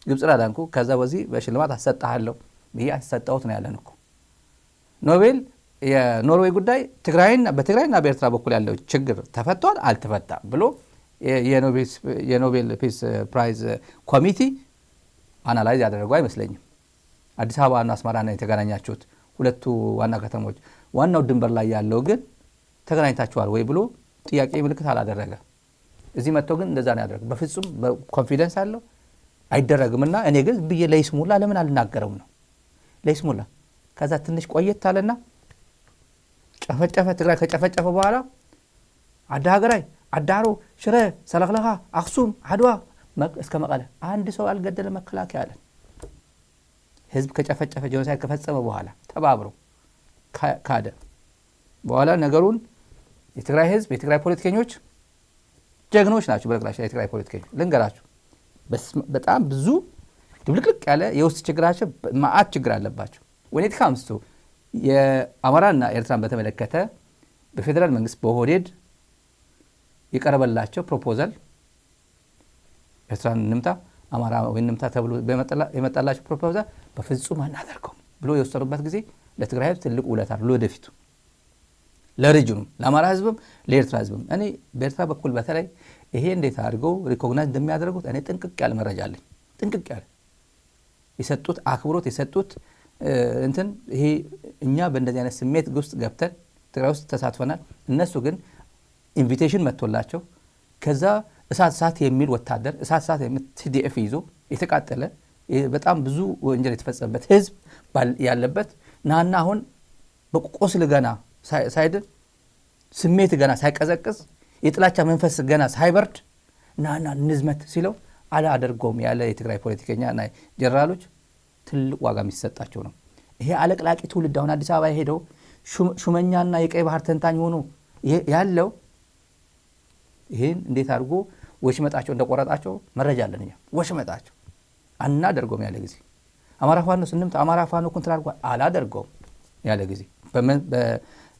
ግብጽን አዳንኩ ከዛ በዚህ በሽልማት አሰጣሃለው ብዬ አሰጣሁት ነው ያለን እኮ። ኖቤል የኖርዌይ ጉዳይ በትግራይና በኤርትራ በኩል ያለው ችግር ተፈቷል አልተፈታም ብሎ የኖቤል ፒስ ፕራይዝ ኮሚቲ አናላይዝ ያደረገው አይመስለኝም። አዲስ አበባና አስመራ ነው የተገናኛችሁት ሁለቱ ዋና ከተሞች። ዋናው ድንበር ላይ ያለው ግን ተገናኝታችኋል ወይ ብሎ ጥያቄ ምልክት አላደረገ። እዚህ መጥቶ ግን እንደዛ ነው ያደረገው። በፍጹም በኮንፊደንስ አለው አይደረግምና እኔ ግን ብዬ ለይስሙላ ለምን አልናገረው ነው ለይስሙላ። ከዛ ትንሽ ቆየት አለና ጨፈጨፈ። ትግራይ ከጨፈጨፈ በኋላ አዳሀገራይ፣ አዳሮ፣ ሽረ፣ ሰለክለካ፣ አክሱም፣ አድዋ እስከ መቀለ አንድ ሰው አልገደለ መከላከያ አለን። ህዝብ ከጨፈጨፈ ጄኖሳይድ ከፈጸመ በኋላ ተባብሮ ካደ በኋላ ነገሩን የትግራይ ህዝብ የትግራይ ፖለቲከኞች ጀግኖች ናቸው። በነገራችን የትግራይ ፖለቲከኞች ልንገራችሁ በጣም ብዙ ድብልቅልቅ ያለ የውስጥ ችግራቸው ማአት ችግር አለባቸው። ወኔት ካምስቱ የአማራና ኤርትራን በተመለከተ በፌደራል መንግስት በኦህዴድ የቀረበላቸው ፕሮፖዛል ኤርትራን እንምታ አማራ ወይ እንምታ ተብሎ የመጣላቸው ፕሮፖዛል በፍጹም አናደርገውም ብሎ የወሰኑበት ጊዜ ለትግራይ ህዝብ ትልቅ ውለታ ነው ለወደፊቱ ለሪጅኑ ለአማራ ህዝብም ለኤርትራ ህዝብም። እኔ በኤርትራ በኩል በተለይ ይሄ እንዴት አድርገው ሪኮግናይዝ እንደሚያደርጉት እኔ ጥንቅቅ ያለ መረጃ አለኝ። ጥንቅቅ ያለ የሰጡት አክብሮት የሰጡት እንትን ይሄ እኛ በእንደዚህ አይነት ስሜት ውስጥ ገብተን ትግራይ ውስጥ ተሳትፈናል። እነሱ ግን ኢንቪቴሽን መጥቶላቸው ከዛ እሳት የሚል ወታደር እሳት የሚል TDF ይዞ የተቃጠለ በጣም ብዙ ወንጀል የተፈጸመበት ህዝብ ያለበት ናና አሁን በቁስል ገና ሳይድን ስሜት ገና ሳይቀዘቅዝ የጥላቻ መንፈስ ገና ሳይበርድ ናና ንዝመት ሲለው አላደርገውም ያለ የትግራይ ፖለቲከኛ እና ጀነራሎች ትልቅ ዋጋ የሚሰጣቸው ነው። ይሄ አለቅላቂ ትውልድ አሁን አዲስ አበባ ሄደው ሹመኛና የቀይ ባህር ተንታኝ ሆኖ ያለው ይሄን እንዴት አድርጎ ወሽመጣቸው እንደቆረጣቸው መረጃ አለን እኛ። ወሽመጣቸው አናደርገውም ያለ ጊዜ አማራ ፋኖ ስንምት አማራ ፋኖ ኮንትራት አድርጓል አላደርገውም ያለ ጊዜ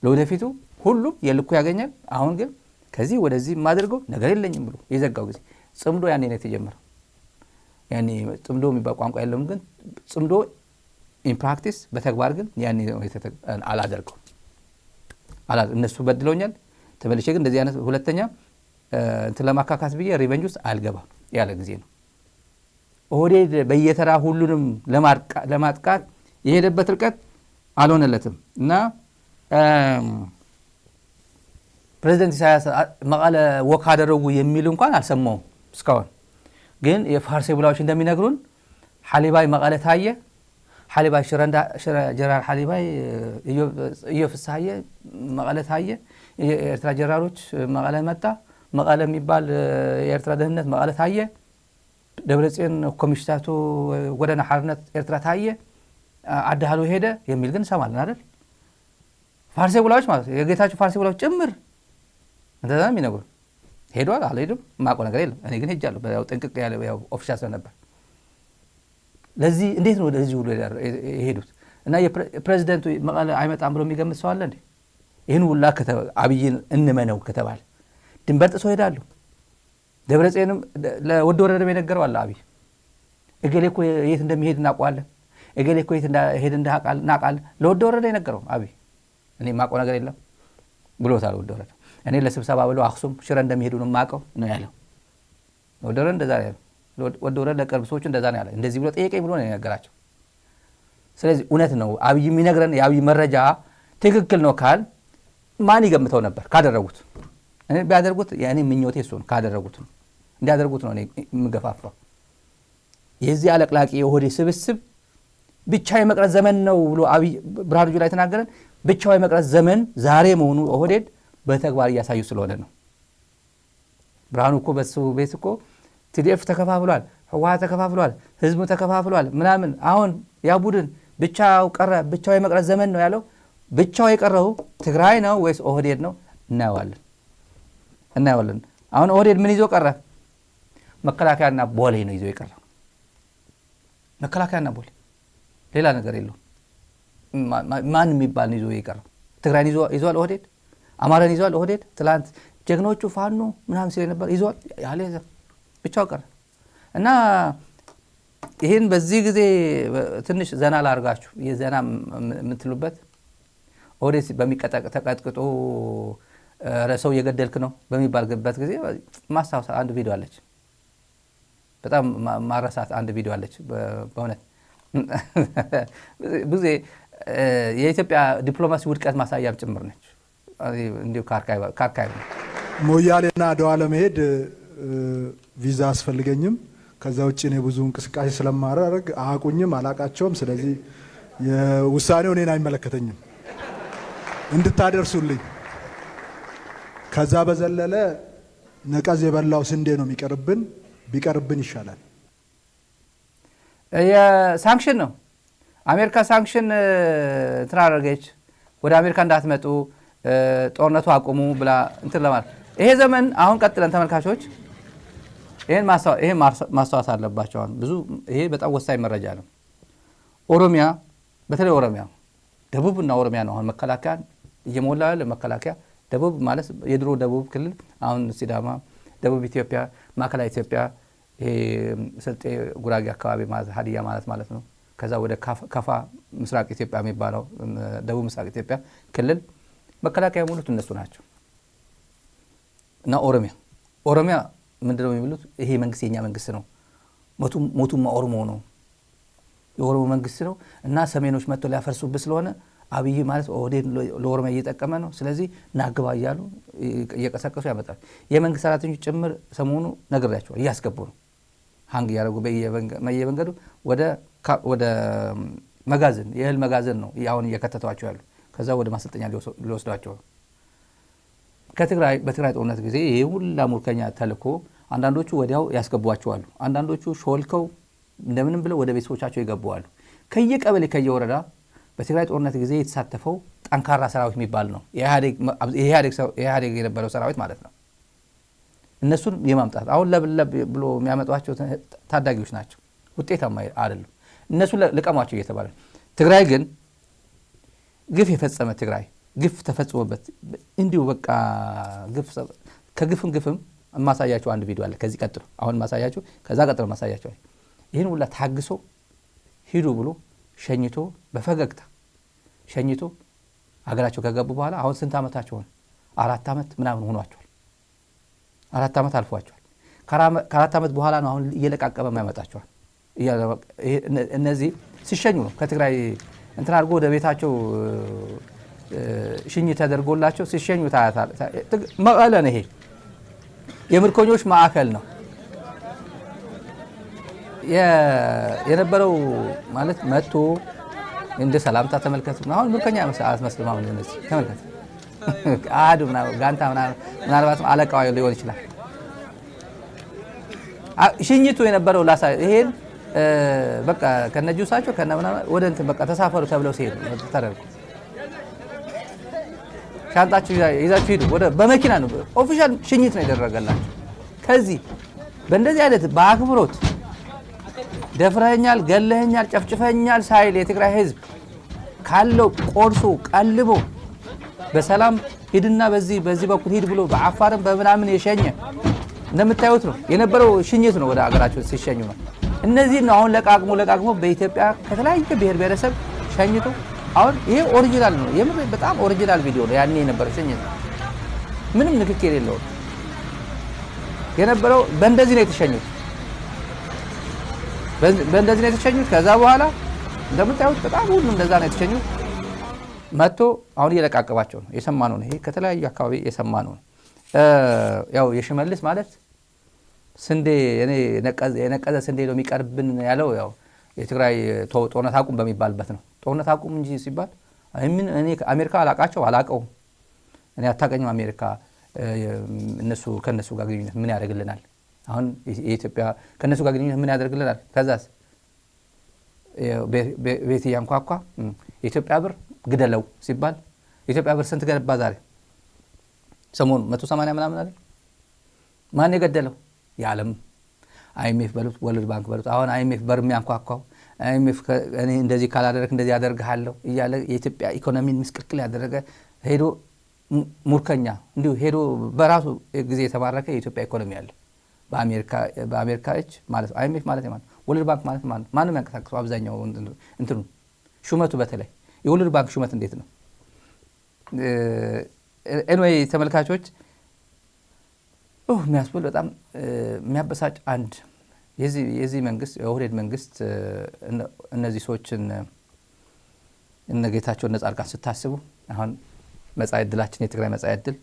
ለወደፊቱ ሁሉም የልኩ ያገኛል። አሁን ግን ከዚህ ወደዚህ ማድርገው ነገር የለኝም ብሎ የዘጋው ጊዜ ጽምዶ ያኔ ነው የተጀመረው። ያኔ ጽምዶ የሚባል ቋንቋ የለውም ግን ጽምዶ ኢን ፕራክቲስ በተግባር ግን ያኔ አላደርገው እነሱ በድለውኛል ተመልሼ ግን እንደዚህ አይነት ሁለተኛ እንትን ለማካካስ ብዬ ሪቨንጅ ውስጥ አልገባም ያለ ጊዜ ነው። ኦህዴድ በየተራ ሁሉንም ለማጥቃት የሄደበት ርቀት አልሆነለትም እና ፕሬዚደንት ኢሳያስ መቀለ ወክ አደረጉ የሚል እንኳን አልሰማውም እስካሁን። ግን የፋርሴ ብላዎች እንደሚነግሩን ሐሊባይ መቀለ ታየ፣ ሐሊባይ ጀነራል ሐሊባይ ኢዮብ ፍስሐየ መቀለ ታየ፣ የኤርትራ ጀነራሎች መቀለ መጣ፣ መቀለ የሚባል የኤርትራ ደህንነት መቀለ ታየ፣ ደብረጽዮን ኮሚሽታቱ ጎዳና ሓርነት ኤርትራ ታየ፣ አዳሃሉ ሄደ የሚል ግን ሰማልን አይደል? ፋርሴ ብላዎች ማለት የጌታቸው ፋርሴ ብላዎች ጭምር እንደዛ የሚነግሩ ሄዷል አልሄድም ማቆ ነገር የለም። እኔ ግን ሄጃለሁ ያው ጥንቅቅ ያለ ያው ኦፊሻል ስለነበር። ለዚህ እንዴት ነው ለዚህ ሁሉ የሄዱት? እና የፕሬዝዳንቱ መቀለ አይመጣም ብሎ የሚገምት ሰው አለ እንዴ? ይህን ሁላ አብይን እንመነው ከተባለ ድንበር ጥሶ ሄዳሉ። ደብረጽዮንም ለወደ ወረደም የነገረው አለ አብይ እገሌ እኮ የት እንደሚሄድ እናውቀዋለን፣ እገሌ እኮ የት እንደሄድ እናውቃለን። ለወደ ወረደ የነገረው አብይ እኔ ማቆ ነገር የለም ብሎታል። ወደ ወረደ እኔ ለስብሰባ ብሎ አክሱም ሽረ እንደሚሄዱ ነው ማቀው ነው ያለው። ወደ ወረደ እንደዛ ያለው ወደ ወረደ ለቅርብ ሰዎች እንደዛ ነው ያለው። እንደዚህ ብሎ ጠየቀኝ ብሎ ነው የነገራቸው። ስለዚህ እውነት ነው አብይ የሚነግረን የአብይ መረጃ ትክክል ነው ካል ማን ይገምተው ነበር? ካደረጉት እኔ ቢያደርጉት ያኔ ምኞቴ እሱ ነው። ካደረጉት ነው እንዲያደርጉት ነው እኔ የምገፋፋው። የዚህ አለቅላቂ የኦህዴድ ስብስብ ብቻ የመቅረት ዘመን ነው ብሎ አብይ ብርሃኑ ጁላ የተናገረን ብቻው የመቅረት ዘመን ዛሬ መሆኑ ኦህዴድ በተግባር እያሳዩ ስለሆነ ነው። ብርሃኑ እኮ በሱ ቤት እኮ ቲዲኤፍ ተከፋፍሏል፣ ህወሓት ተከፋፍሏል፣ ህዝቡ ተከፋፍሏል ምናምን። አሁን ያ ቡድን ብቻው ቀረ፣ ብቻው የመቅረት ዘመን ነው ያለው። ብቻው የቀረው ትግራይ ነው ወይስ ኦህዴድ ነው? እናየዋለን። አሁን ኦህዴድ ምን ይዞ ቀረ? መከላከያና ቦሌ ነው ይዞ የቀረው። መከላከያና ቦሌ፣ ሌላ ነገር የለውም። ማን የሚባል ነው ይዞ የቀረው? ትግራይን ይዟል ኦህዴድ፣ አማራን ይዟል ኦህዴድ። ትላንት ጀግኖቹ ፋኖ ምናምን ሲል ነበር ይዟል፣ ያለ ብቻው ቀረ። እና ይህን በዚህ ጊዜ ትንሽ ዘና ላርጋችሁ የዘና የምትሉበት ኦህዴድ በሚቀጠቅጦ ሰው እየገደልክ ነው በሚባልበት ጊዜ ማስታወስ አንድ ቪዲዮ አለች፣ በጣም ማረሳት አንድ ቪዲዮ አለች። በእውነት ብዙ የኢትዮጵያ ዲፕሎማሲ ውድቀት ማሳያም ጭምር ነች። እንዲሁ ካርካይ ነው። ሞያሌና አድዋ ለመሄድ ቪዛ አስፈልገኝም። ከዛ ውጭ እኔ ብዙ እንቅስቃሴ ስለማደርግ አያውቁኝም፣ አላቃቸውም። ስለዚህ የውሳኔው እኔን አይመለከተኝም እንድታደርሱልኝ። ከዛ በዘለለ ነቀዝ የበላው ስንዴ ነው የሚቀርብን፣ ቢቀርብን ይሻላል። የሳንክሽን ነው አሜሪካ ሳንክሽን ትራረገች፣ ወደ አሜሪካ እንዳትመጡ ጦርነቱ አቁሙ ብላ እንትን ለማለት ይሄ ዘመን አሁን ቀጥለን ተመልካቾች ይሄን ማስተዋወስ አለባቸው። ብዙ ይሄ በጣም ወሳኝ መረጃ ነው። ኦሮሚያ በተለይ ኦሮሚያ ደቡብና ኦሮሚያ ነው አሁን መከላከያ እየሞላ ያለ። መከላከያ ደቡብ ማለት የድሮ ደቡብ ክልል አሁን ሲዳማ፣ ደቡብ ኢትዮጵያ፣ ማዕከላዊ ኢትዮጵያ፣ ይሄ ስልጤ ጉራጌ አካባቢ ማለት ሀዲያ ማለት ነው። ከዛ ወደ ከፋ ምስራቅ ኢትዮጵያ የሚባለው ደቡብ ምስራቅ ኢትዮጵያ ክልል መከላከያ ሙሉት እነሱ ናቸው። እና ኦሮሚያ ምንድነው የሚሉት? ይሄ መንግስት የኛ መንግስት ነው፣ ሞቱማ ኦሮሞ ነው፣ የኦሮሞ መንግስት ነው እና ሰሜኖች መጥተው ሊያፈርሱብህ ስለሆነ አብይ ማለት ኦህዴድ ለኦሮሚያ እየጠቀመ ነው፣ ስለዚህ ናግባ እያሉ እየቀሰቀሱ ያመጣል። የመንግስት ሰራተኞች ጭምር ሰሞኑ ነግሬያቸዋል፣ እያስገቡ ነው። ሀንግ እያደረጉ በየመንገዱ ወደ መጋዘን የእህል መጋዘን ነው አሁን እየከተቷቸው ያሉ። ከዛ ወደ ማሰልጠኛ ሊወስዷቸው ነው። በትግራይ ጦርነት ጊዜ ይህ ሁላ ሙርከኛ ተልኮ አንዳንዶቹ ወዲያው ያስገቧቸዋሉ፣ አንዳንዶቹ ሾልከው እንደምንም ብለው ወደ ቤተሰቦቻቸው ይገቡዋሉ። ከየቀበሌ ከየወረዳ በትግራይ ጦርነት ጊዜ የተሳተፈው ጠንካራ ሰራዊት የሚባል ነው፣ የኢህአዴግ የነበረው ሰራዊት ማለት ነው። እነሱን የማምጣት አሁን ለብለብ ብሎ የሚያመጧቸው ታዳጊዎች ናቸው፣ ውጤታማ አይደሉም። እነሱ ልቀሟቸው እየተባለ ትግራይ ግን ግፍ የፈጸመ ትግራይ ግፍ ተፈጽሞበት እንዲሁ በቃ ከግፍም ማሳያቸው አንድ ቪዲዮ አለ። ከዚህ ቀጥሎ አሁን ማሳያቸው ከዛ ቀጥሎ ማሳያቸው ይህን ሁላ ታግሶ ሂዱ ብሎ ሸኝቶ በፈገግታ ሸኝቶ ሀገራቸው ከገቡ በኋላ አሁን ስንት ዓመታቸው ሆነ? 4 ዓመት ምናምን ሆኗቸዋል። 4 ዓመት አልፏቸዋል። ከ4 ዓመት በኋላ ነው አሁን እየለቃቀመ ያመጣቸዋል። እነዚህ ሲሸኙ ነው ከትግራይ እንትን አድርጎ ወደ ቤታቸው ሽኝ ተደርጎላቸው ሲሸኙ ታያታል። መቀለ ነው ይሄ የምርኮኞች ማዕከል ነው የነበረው ማለት መጥቶ እንደ ሰላምታ ተመልከቱ። አሁን ምርኮኛ አትመስልም። አሁን እነዚህ ተመልከቱ አዱ ጋንታ ምናልባት አለቃው ሊሆን ይችላል። ሽኝቱ የነበረው ላሳ ይሄን በቃ ከነጁሳቸው ከነምና ወደ እንትን በቃ ተሳፈሩ ተብለው ሲሄዱ ተደርጎ ሻንጣችሁ ይዛችሁ ሂዱ ወደ በመኪና ነው ኦፊሻል ሽኝት ነው የተደረገላቸው። ከዚህ በእንደዚህ አይነት በአክብሮት ደፍረኛል፣ ገለኸኛል፣ ጨፍጭፈኛል ሳይል የትግራይ ህዝብ ካለው ቆርሶ ቀልቦ በሰላም ሂድና በዚህ በኩል ሂድ ብሎ በአፋርም በምናምን የሸኘ እንደምታዩት ነው የነበረው ሽኝት ነው። ወደ ሀገራቸው ሲሸኙ ነው። እነዚህ ነው አሁን ለቃቅሞ በኢትዮጵያ ከተለያየ ብሔር ብሔረሰብ ሸኝቶ አሁን ይሄ ኦሪጂናል ነው። የምር በጣም ኦሪጂናል ቪዲዮ ነው። ያኔ የነበረው ሽኝት ምንም ንክክ የሌለው የነበረው በእንደዚህ ነው የተሸኙት። በእንደዚህ ነው የተሸኙት። ከዛ በኋላ እንደምታዩት በጣም ሁሉም እንደዛ ነው የተሸኙት። መጥቶ አሁን እየለቃቀባቸው ነው። የሰማነው ነው ይሄ ከተለያዩ አካባቢ የሰማነው ነው። ያው የሽመልስ ማለት ስንዴ እኔ የነቀዘ ስንዴ ነው የሚቀርብን ያለው ያው የትግራይ ጦርነት አቁም በሚባልበት ነው። ጦርነት አቁም እንጂ ሲባል እኔ አሜሪካ አላቀው እኔ አታቀኝም። አሜሪካ ከነሱ ጋር ግንኙነት ምን ያደርግልናል? አሁን የኢትዮጵያ ከነሱ ጋር ግንኙነት ምን ያደርግልናል? ከዛስ ቤት ያንኳኳ የኢትዮጵያ ብር ግደለው ሲባል የኢትዮጵያ ብር ስንት ገባ ዛሬ ሰሞኑ 180 ምናምን አይደል? ማን የገደለው? የዓለም አይኤምኤፍ በሉት ወርልድ ባንክ በሉት። አሁን አይኤምኤፍ በር የሚያንኳኳው አይኤምኤፍ እኔ እንደዚህ ካላደረክ እንደዚህ ያደርግሃለሁ እያለ የኢትዮጵያ ኢኮኖሚን ምስቅልቅል ያደረገ ሄዶ ሙርከኛ እንዲሁ ሄዶ በራሱ ጊዜ የተባረከ የኢትዮጵያ ኢኮኖሚ አለ በአሜሪካ እጅ ማለት አይኤምኤፍ ማለት ማለት ወርልድ ባንክ ማለት ማንም ያንቀሳቅሰው አብዛኛው እንትኑ ሹመቱ በተለይ የወርልድ ባንክ ሹመት እንዴት ነው? ኤንዌይ ተመልካቾች የሚያስብል በጣም የሚያበሳጭ አንድ የዚህ መንግስት የኦህዴድ መንግስት እነዚህ ሰዎችን እነ ጌታቸው ነጻ አርጋን ስታስቡ አሁን መጻኢ ዕድላችን የትግራይ መጻኢ ዕድል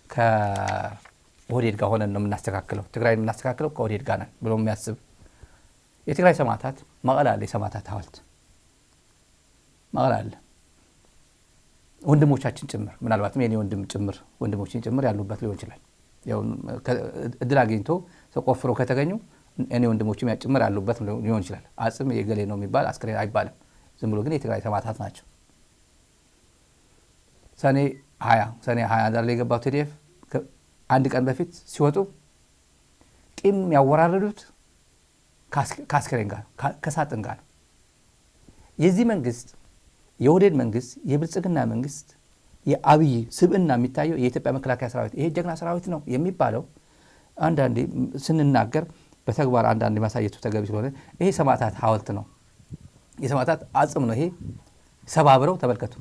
ከኦህዴድ ጋር ሆነን ነው የምናስተካክለው፣ ትግራይን የምናስተካክለው ከኦህዴድ ጋር ነን ብሎ የሚያስብ የትግራይ ሰማዕታት መቀለ አለ። የሰማዕታት ሐውልት መቀለ አለ። ወንድሞቻችን ጭምር ምናልባትም የኔ ወንድሞችን ጭምር ያሉበት ሊሆን ይችላል። ያው እድል አግኝቶ ተቆፍሮ ከተገኙ እኔ ወንድሞችም ጭምር ያሉበት ሊሆን ይችላል። አጽም የገሌ ነው የሚባል አስክሬን አይባልም። ዝም ብሎ ግን የትግራይ ሰማዕታት ናቸው። ሰኔ 20 ዳር ላይ የገባው ቲዲኤፍ አንድ ቀን በፊት ሲወጡ ቂም ያወራረዱት ከአስክሬን ጋር ከሳጥን ጋር የዚህ መንግስት የኦህዴድ መንግስት የብልጽግና መንግስት የአብይ ስብዕና የሚታየው የኢትዮጵያ መከላከያ ሰራዊት ይሄ ጀግና ሰራዊት ነው የሚባለው አንዳንዴ ስንናገር በተግባር አንዳንዴ ማሳየቱ ተገቢ ስለሆነ ይሄ ሰማዕታት ሐውልት ነው፣ የሰማዕታት አጽም ነው። ይሄ ሰባብረው ተመልከቱ።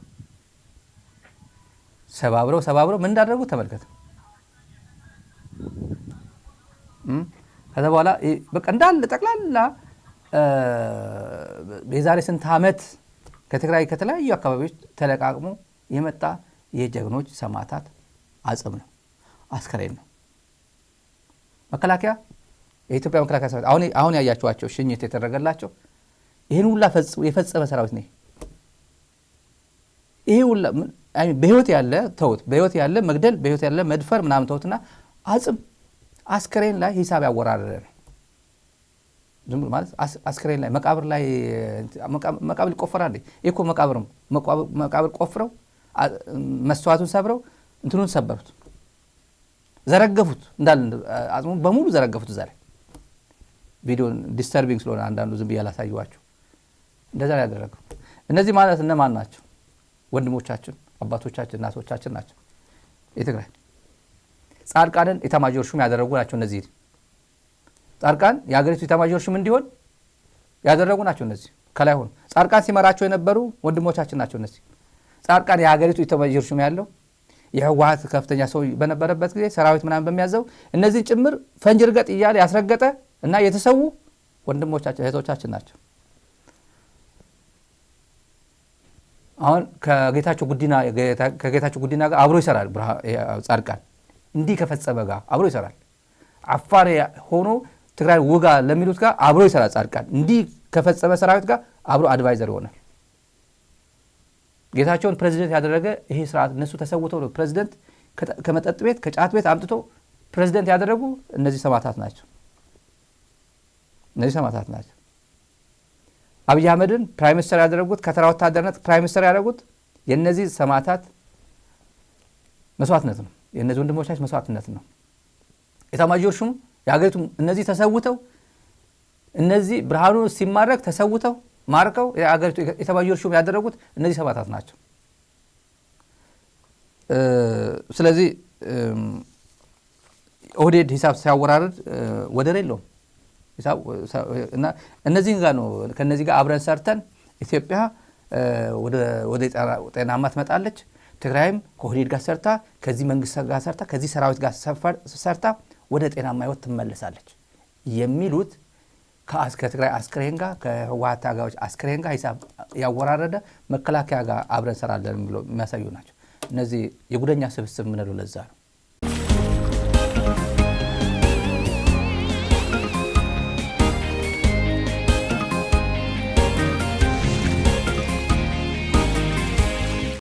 ሰባብረው ምን እንዳደረጉ ተመልከቱ። ከዛ በኋላ በቃ እንዳለ ጠቅላላ የዛሬ ስንት ዓመት ከትግራይ ከተለያዩ አካባቢዎች ተለቃቅሞ የመጣ የጀግኖች ሰማዕታት አጽም ነው፣ አስከሬን ነው። መከላከያ የኢትዮጵያ መከላከያ ሰራዊት አሁን ያያችኋቸው ሽኝት የተደረገላቸው ይሄን ሁላ የፈጸመ ሰራዊት ነው። ይሄ ሁላ በህይወት ያለ ተውት፣ በህይወት ያለ መግደል፣ በህይወት ያለ መድፈር ምናምን ተውትና አጽም አስከሬን ላይ ሂሳብ ያወራረደ ነው። ዝም ብሎ ማለት አስከሬን ላይ መቃብር ቆፈራል። እኮ መቃብር ቆፍረው መስዋዕቱን ሰብረው እንትኑን ሰበሩት፣ ዘረገፉት፣ እንዳለ አጽሙ በሙሉ ዘረገፉት። ዛሬ ቪዲዮን ዲስተርቢንግ ስለሆነ አንዳንዱ ዝም ብዬ አላሳየኋችሁ። እንደዛ ያደረገው እነዚህ ማለት እነማን ናቸው? ወንድሞቻችን፣ አባቶቻችን፣ እናቶቻችን ናቸው። የትግራይ ጻድቃንን ኢታማዦር ሹም ያደረጉ ናቸው። እነዚህ ጻድቃን የሀገሪቱ ኢታማዦር ሹም እንዲሆን ያደረጉ ናቸው። እነዚህ ከላይ ሆኑ ጻድቃን ሲመራቸው የነበሩ ወንድሞቻችን ናቸው። እነዚህ ጻድቃን የሀገሪቱ ኢታማዦር ሹም ያለው የህወሓት ከፍተኛ ሰው በነበረበት ጊዜ ሰራዊት ምናምን በሚያዘው እነዚህን ጭምር ፈንጅ ርገጥ እያለ ያስረገጠ እና የተሰዉ ወንድሞቻችን እህቶቻችን ናቸው። አሁን ከጌታቸው ጉዲና ጋር አብሮ ይሰራል። ጻድቃን እንዲህ ከፈጸመ ጋር አብሮ ይሰራል። አፋር ሆኖ ትግራይ ውጋ ለሚሉት ጋር አብሮ ይሰራል። ጻድቃን እንዲህ ከፈጸመ ሰራዊት ጋር አብሮ አድቫይዘር ይሆናል። ጌታቸውን ፕሬዚደንት ያደረገ ይሄ ስርዓት እነሱ ተሰውተው ነው ፕሬዚደንት ከመጠጥ ቤት ከጫት ቤት አምጥቶ ፕሬዚደንት ያደረጉ እነዚህ ሰማዕታት ናቸው። አብይ አህመድን ፕራይም ሚኒስተር ያደረጉት ከተራ ወታደርነት ፕራይም ሚኒስተር ያደረጉት የነዚህ ሰማዕታት መስዋዕትነት ነው። የነዚህ ወንድሞቻችን መስዋዕትነት ነው። ኢታማዦር ሹም የሀገሪቱ እነዚህ ተሰውተው እነዚህ ብርሃኑ ሲማረክ ተሰውተው ማርከው የሀገሪቱ ኢታማዦር ሹም ያደረጉት እነዚህ ሰማዕታት ናቸው። ስለዚህ ኦህዴድ ሂሳብ ሲያወራርድ ወደር የለውም። እና እነዚህን ጋር ነው ከነዚህ ጋር አብረን ሰርተን ኢትዮጵያ ወደ ጤናማ ትመጣለች። ትግራይም ከኦህዴድ ጋር ሰርታ ከዚህ መንግስት ጋር ሰርታ ከዚህ ሰራዊት ጋር ሰርታ ወደ ጤናማ ህይወት ትመለሳለች የሚሉት ከትግራይ አስክሬን ጋር ከህወሓት ታጋዮች አስክሬን ጋር ሂሳብ ያወራረደ መከላከያ ጋር አብረን ሰራለን ብሎ የሚያሳዩ ናቸው። እነዚህ የጉደኛ ስብስብ ምንለው ለዛ ነው።